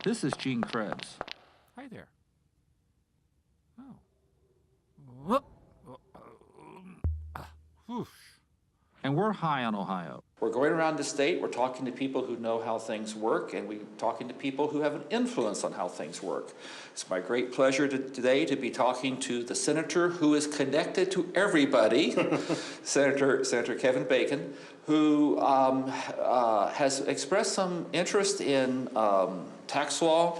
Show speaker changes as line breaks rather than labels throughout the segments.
This is Gene Krebs.
Hi there. Oh. Whoop. Whoosh.
And we're high on Ohio.
We're going around the state, we're talking to people who know how things work, and we're talking to people who have an influence on how things work. It's my great pleasure today to be talking to the senator who is connected to everybody, Senator Kevin Bacon, who has expressed some interest in tax law,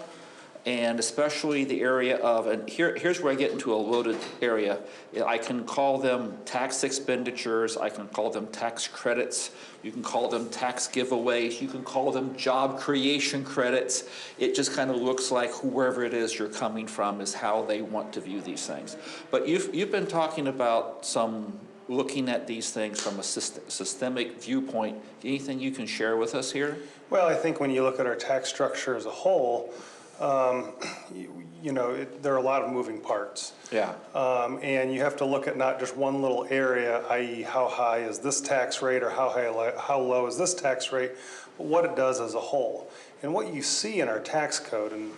and especially the area of, and here's where I get into a loaded area. I can call them tax expenditures, I can call them tax credits, you can call them tax giveaways, you can call them job creation credits. It just kind of looks like whoever it is you're coming from is how they want to view these things. But you've been talking about looking at these things from a systemic viewpoint. Anything you can share with us here?
Well, I think when you look at our tax structure as a whole, there are a lot of moving parts.
Yeah.
And you have to look at not just one little area, i.e. how high is this tax rate or how low is this tax rate, but what it does as a whole. And what you see in our tax code, and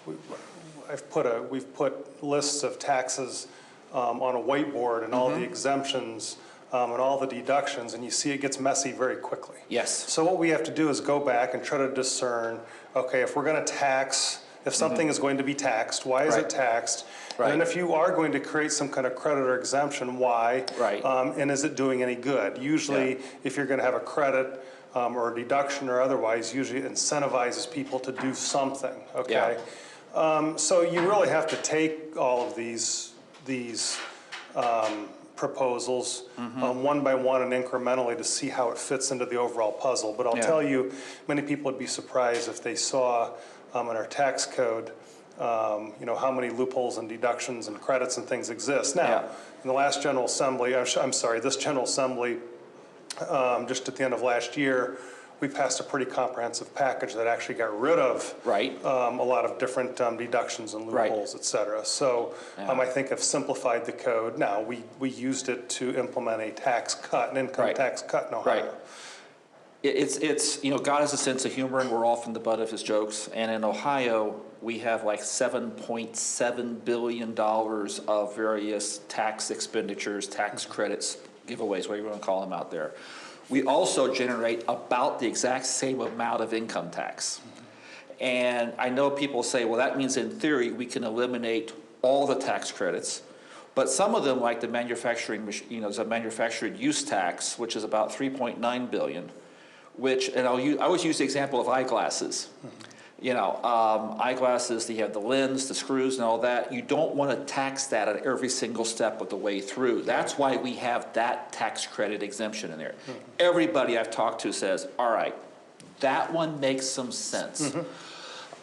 we've put lists of taxes on a whiteboard and all the exemptions and all the deductions, and you see it gets messy very quickly.
Yes.
So what we have to do is go back and try to discern, okay, if we're going to tax, if something is going to be taxed, why is it taxed?
Right.
And if you are going to create some kind of credit or exemption, why?
Right.
And is it doing any good? Usually, if you're going to have a credit or a deduction or otherwise, usually it incentivizes people to do something, okay?
Yeah.
So you really have to take all of these proposals one by one and incrementally to see how it fits into the overall puzzle. But I'll tell you, many people would be surprised if they saw in our tax code, how many loopholes and deductions and credits and things exist. Now, in the last General Assembly, this General Assembly, just at the end of last year, we passed a pretty comprehensive package that actually got rid of a lot of different deductions and loopholes, et cetera. So I think have simplified the code. Now, we used it to implement a tax cut, an income tax cut in Ohio.
Right. It's God has a sense of humor, and we're often the butt of his jokes. And in Ohio, we have like $7.7 billion of various tax expenditures, tax credits, giveaways, whatever you want to call them out there. We also generate about the exact same amount of income tax. And I know people say, well, that means in theory we can eliminate all the tax credits. But some of them, like the manufacturing, there's a manufactured use tax, which is about $3.9 billion, and I always use the example of eyeglasses. Eyeglasses, you have the lens, the screws, and all that. You don't want to tax that at every single step of the way through. That's why we have that tax credit exemption in there. Everybody I've talked to says, all right, that one makes some sense.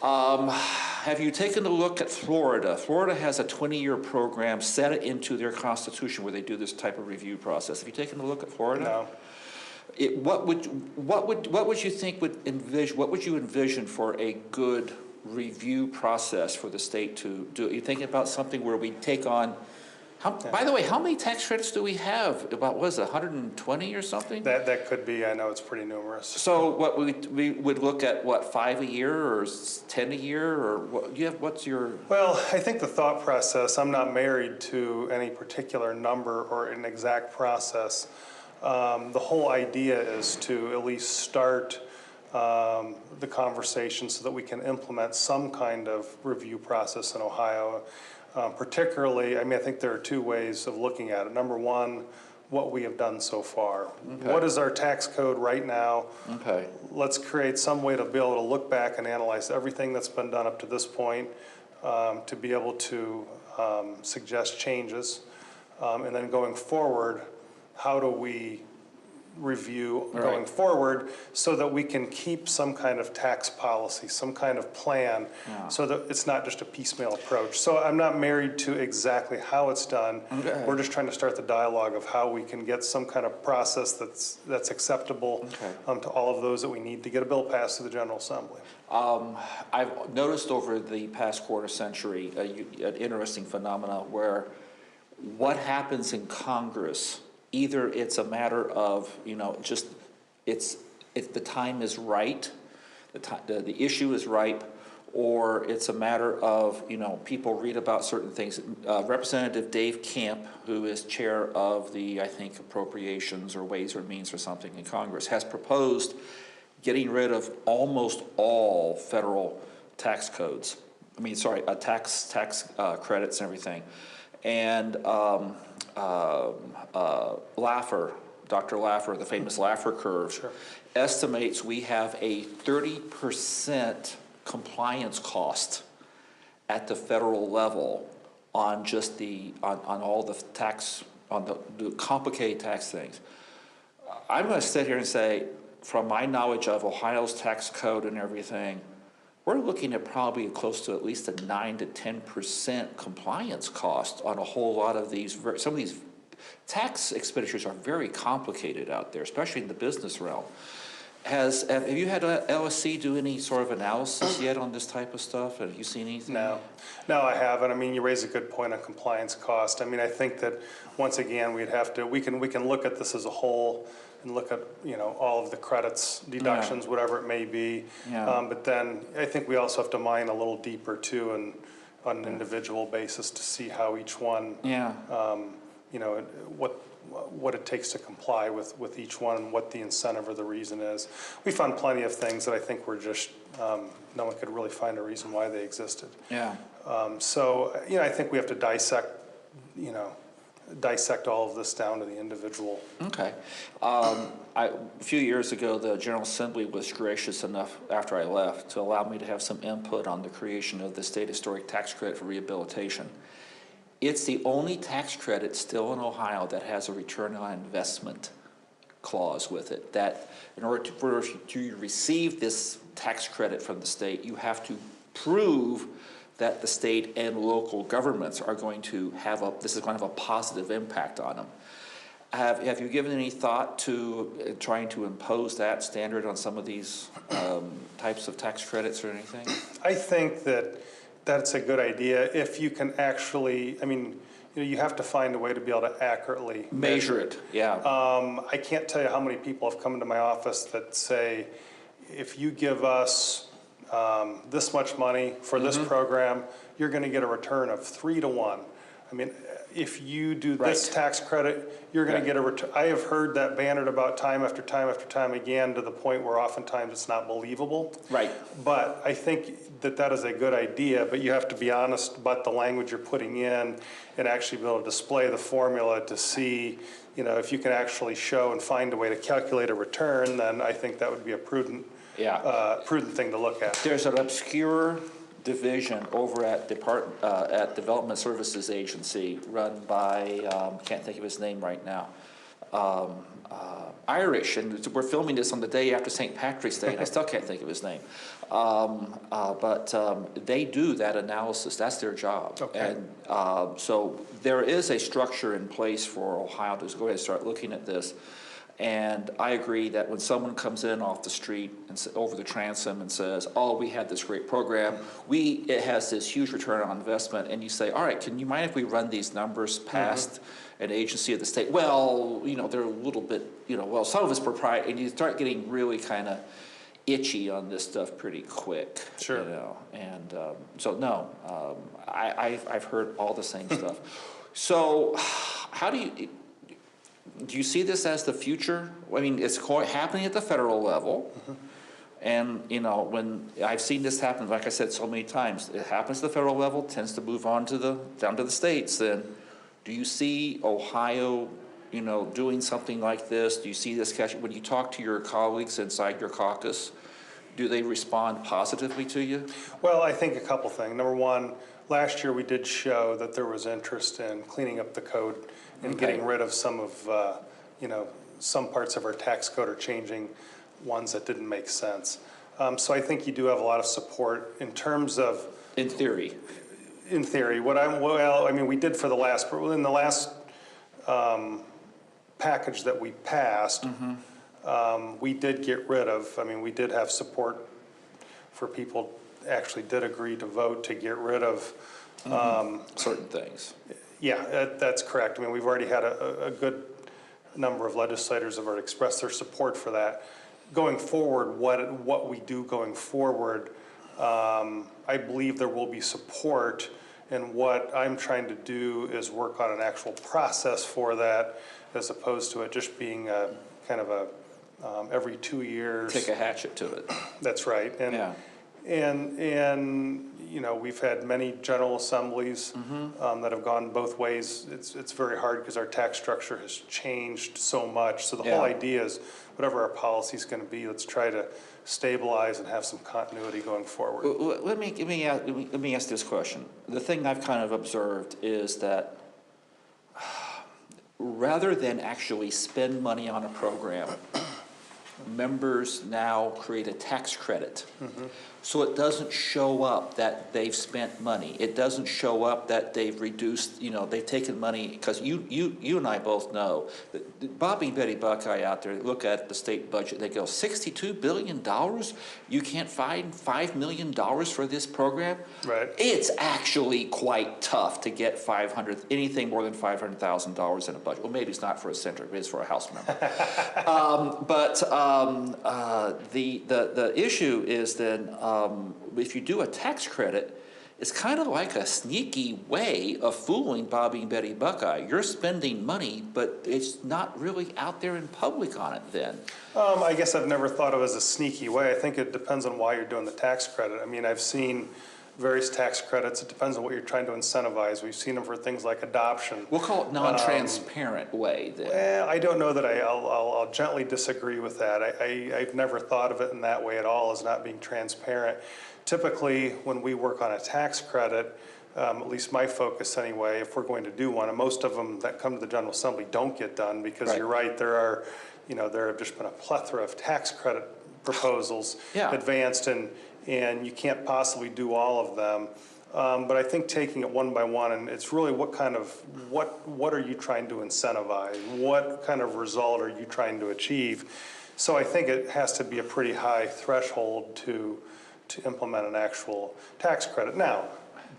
Have you taken a look at Florida? Florida has a 20-year program set into their constitution where they do this type of review process. Have you taken a look at Florida?
No.
What would you think what would you envision for a good review process for the state to do? Are you thinking about something where we take on, by the way, how many tax credits do we have? About, what is it, 120 or something?
That could be, I know it's pretty numerous.
So what we would look at, 5 a year or 10 a year, or what's your?
Well, I think the thought process, I'm not married to any particular number or an exact process. The whole idea is to at least start the conversation so that we can implement some kind of review process in Ohio. Particularly, I think there are two ways of looking at it. Number one, what we have done so far. Okay. What is our tax code right now? Okay. Let's create some way to be able to look back and analyze everything that's been done up to this point, to be able to suggest changes. And then going forward, how do we review going forward so that we can keep some kind of tax policy, some kind of plan, so that it's not just a piecemeal approach. So I'm not married to exactly how it's done. Okay. We're just trying to start the dialogue of how we can get some kind of process that's acceptable to all of those that we need to get a bill passed to the General Assembly.
I've noticed over the past quarter century an interesting phenomenon where what happens in Congress, either it's a matter of, the time is right, the issue is ripe, or it's a matter of, people read about certain things. Representative Dave Camp, who is chair of the, I think, Appropriations or Ways or Means or something in Congress, has proposed getting rid of almost all federal tax codes. Tax credits and everything. And Laffer, Dr. Laffer, the famous Laffer curve,
Sure.
estimates we have a 30% compliance cost at the federal level on just on all the tax, on the complicated tax things. I'm going to sit here and say, from my knowledge of Ohio's tax code and everything, we're looking at probably close to at least a 9 to 10% compliance cost on a whole lot of these. Some of these tax expenditures are very complicated out there, especially in the business realm. Have you had LSC do any sort of analysis yet on this type of stuff? Have you seen anything?
No, I haven't. I mean, you raise a good point on compliance cost. I mean, I think that once again, we can look at this as a whole and look at, all of the credits, deductions, whatever it may be.
Yeah.
But then I think we also have to mine a little deeper too, and on an individual basis to see how each one, what it takes to comply with each one, and what the incentive or the reason is. We found plenty of things that I think were just, no one could really find a reason why they existed.
Yeah.
So, I think we have to dissect all of this down to the individual.
Okay. A few years ago, the General Assembly was gracious enough, after I left, to allow me to have some input on the creation of the State Historic Tax Credit for Rehabilitation. It's the only tax credit still in Ohio that has a return on investment clause with it, that in order to receive this tax credit from the state, you have to prove that the state and local governments are going to have this is going to have a positive impact on them. Have you given any thought to trying to impose that standard on some of these types of tax credits or anything?
I think that's a good idea if you can actually, you have to find a way to be able to accurately
measure it. Yeah.
I can't tell you how many people have come into my office that say, if you give us this much money for this program, you're going to get a return of 3 to 1. I mean, if you do this tax credit, you're going to get a return. I have heard that bannered about time after time after time again, to the point where oftentimes it's not believable.
Right.
But I think that is a good idea, but you have to be honest about the language you're putting in and actually be able to display the formula to see, if you can actually show and find a way to calculate a return, then I think that would be a prudent thing to look at.
There's an obscure division over at Development Services Agency run by, can't think of his name right now, Irish, and we're filming this on the day after St. Patrick's Day, and I still can't think of his name. But they do that analysis. That's their job. Okay. And so there is a structure in place for Ohio to go ahead and start looking at this. And I agree that when someone comes in off the street and over the transom and says, "Oh, we had this great program, it has this huge return on investment," and you say, "All right, can you mind if we run these numbers past an agency of the state?" Well, they're a little bit, some of it's proprietary, and you start getting really kind of itchy on this stuff pretty quick.
Sure.
And so no, I've heard all the same stuff. So, how do you see this as the future? I mean, it's happening at the federal level. And, when I've seen this happen, like I said so many times, it happens at the federal level, tends to move on down to the states. Then do you see Ohio, doing something like this? Do you see this when you talk to your colleagues inside your caucus, do they respond positively to you?
Well, I think a couple things. Number one, last year we did show that there was interest in cleaning up the code and getting rid of some of, some parts of our tax code, or changing ones that didn't make sense. So I think you do have a lot of support in terms of...
In theory.
In theory. We did in the last package that we passed, we did get rid of, we did have support for people actually did agree to vote to get rid of
certain things.
Yeah, that's correct. We've already had a good number of legislators have already expressed their support for that. Going forward, what we do going forward, I believe there will be support, and what I'm trying to do is work on an actual process for that, as opposed to it just being a kind of a every 2 years.
Take a hatchet to it.
That's right. And,
Yeah.
and you know, we've had many general assemblies that have gone both ways. It's very hard because our tax structure has changed so much. So the whole
Yeah.
idea is, whatever our policy is going to be, let's try to stabilize and have some continuity going forward.
Well, let me ask this question. The thing I've kind of observed is that rather than actually spend money on a program, members now create a tax credit. So it doesn't show up that they've spent money. It doesn't show up that they've reduced, you know, they've taken money, because you and I both know that Bobby and Betty Buckeye out there look at the state budget, they go, $62 billion? You can't find $5 million for this program?
Right.
It's actually quite tough to get anything more than $500,000 in a budget. Well, maybe it's not for a senator, but it's for a House member. The issue is then, if you do a tax credit, it's kind of like a sneaky way of fooling Bobby and Betty Buckeye. You're spending money, but it's not really out there in public on it then.
I guess I've never thought of it as a sneaky way. I think it depends on why you're doing the tax credit. I mean, I've seen various tax credits. It depends on what you're trying to incentivize. We've seen them for things like adoption.
We'll call it non-transparent way then.
Well, I don't know that I'll gently disagree with that. I've never thought of it in that way at all, as not being transparent. Typically, when we work on a tax credit, at least my focus anyway, if we're going to do one, and most of them that come to the General Assembly don't get done, because you're right, there have just been a plethora of tax credit proposals advanced, and you can't possibly do all of them. But I think taking it one by one, and it's really what are you trying to incentivize? What kind of result are you trying to achieve? So I think it has to be a pretty high threshold to implement an actual tax credit. Now,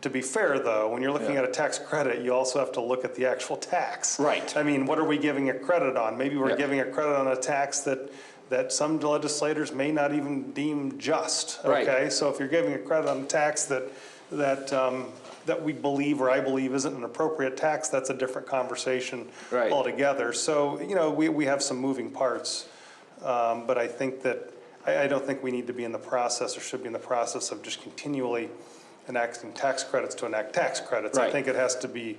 to be fair though, when you're looking at a tax credit, you also have to look at the actual tax.
Right.
I mean, what are we giving a credit on? Maybe we're giving a credit on a tax that some legislators may not even deem just. Okay,
Right.
so if you're giving a credit on a tax that we believe, or I believe, isn't an appropriate tax, that's a different conversation altogether. So we have some moving parts, but I think that I don't think we need to be in the process, or should be in the process, of just continually enacting tax credits to enact tax credits.
Right.
I think it has to be,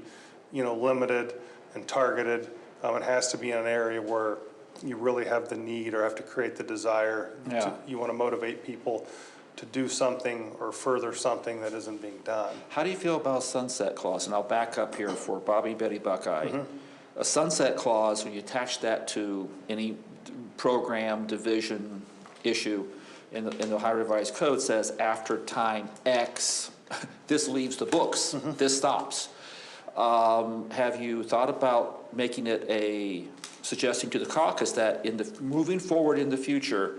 limited and targeted. It has to be in an area where you really have the need, or have to create the desire. You want to motivate people to do something or further something that isn't being done.
How do you feel about a sunset clause? And I'll back up here for Bobby and Betty Buckeye. A sunset clause, when you attach that to any program, division, issue in the Ohio Revised Code, says after time X, this leaves the books, this stops. Have you thought about making it suggesting to the caucus that moving forward in the future,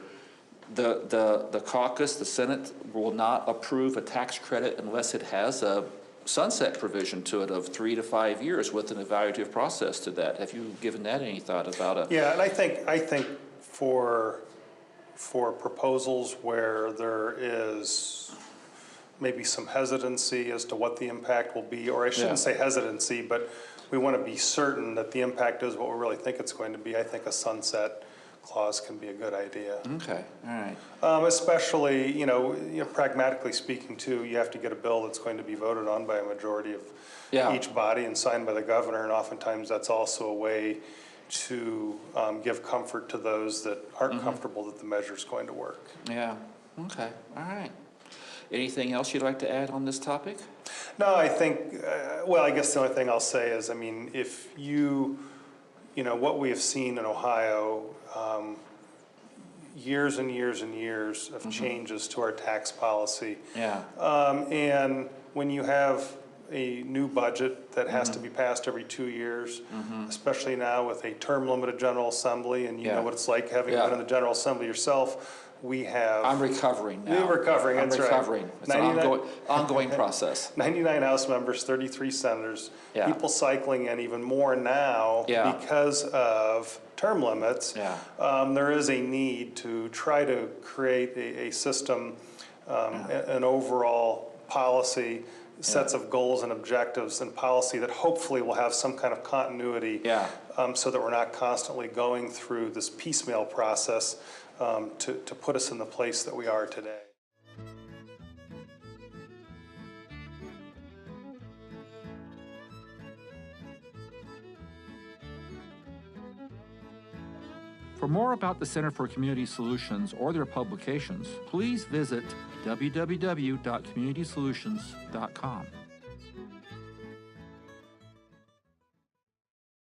the caucus, the Senate, will not approve a tax credit unless it has a sunset provision to it of 3 to 5 years with an evaluative process to that? Have you given that any thought about it?
Yeah, and I think for proposals where there is maybe some hesitancy as to what the impact will be, or I shouldn't say hesitancy, but we want to be certain that the impact is what we really think it's going to be. I think a sunset clause can be a good idea.
Okay, all right.
Especially, pragmatically speaking too, you have to get a bill that's going to be voted on by a majority of each body and signed by the governor, and oftentimes that's also a way to give comfort to those that aren't comfortable that the measure is going to work.
Yeah, okay, all right. Anything else you'd like to add on this topic?
No, I think, I guess the only thing I'll say is, if what we have seen in Ohio, years and years and years of changes to our tax policy.
Yeah.
And when you have a new budget that has to be passed every 2 years, especially now with a term-limited General Assembly, and you know what it's like having been in the General Assembly yourself. We have.
I'm recovering now.
You're recovering. That's right.
I'm recovering. It's an ongoing process.
99 House members, 33 senators.
Yeah.
People cycling in even more now because of term limits.
Yeah.
There is a need to try to create a system an overall policy, sets of goals and objectives and policy that hopefully will have some kind of continuity.
Yeah.
So that we're not constantly going through this piecemeal process to put us in the place that we are today.
For more about the Center for Community Solutions or their publications, please visit www.communitysolutions.com.